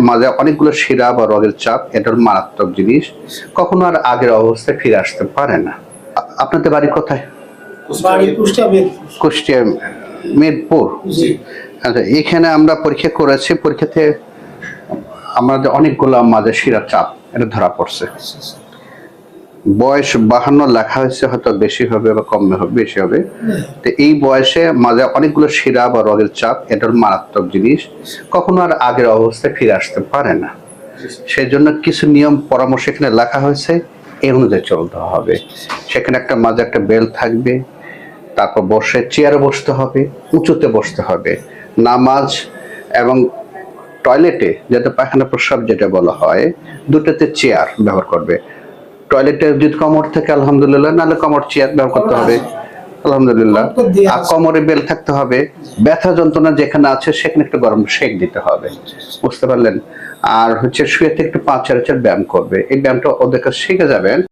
মাঝে অনেকগুলো শিরা বা রগের চাপ, এটা মারাত্মক জিনিস, কখনো আর আগের অবস্থায় ফিরে আসতে পারে না। আপনাদের বাড়ি কোথায়? কুষ্টিয়া মিরপুর। আচ্ছা, এখানে আমরা পরীক্ষা করেছি, পরীক্ষাতে আমাদের অনেকগুলো মাঝে শিরা চাপ এটা ধরা পড়ছে। বয়স 52 লেখা হয়েছে, হয়তো বেশি হবে বা কম হবে, বেশি হবে। তো এই বয়সে মাঝে অনেকগুলো শিরা বা রগের চাপ, এটা মারাত্মক জিনিস, কখনো আর আগের অবস্থায় ফিরে আসতে পারে না। সেই জন্য কিছু নিয়ম পরামর্শ এখানে লেখা হয়েছে, এই অনুযায়ী চলতে হবে। সেখানে একটা মাঝে একটা বেল থাকবে, তারপর বসে চেয়ারে বসতে হবে, উঁচুতে বসতে হবে। নামাজ এবং টয়লেটে যাতে পায়খানা প্রস্রাব যেটা বলা হয়, দুটোতে চেয়ার ব্যবহার করবে। টয়লেটে যদি কমর থেকে আলহামদুলিল্লাহ, নাহলে কমর চেয়ার ব্যবহার করতে হবে আলহামদুলিল্লাহ। আর কোমরে বেল থাকতে হবে। ব্যথা যন্ত্রণা যেখানে আছে সেখানে একটু গরম সেক দিতে হবে, বুঝতে পারলেন? আর হচ্ছে শুয়ে থেকে একটু 5-4 ব্যায়াম করবে। এই ব্যায়ামটা ওদের কাছে শিখে যাবেন।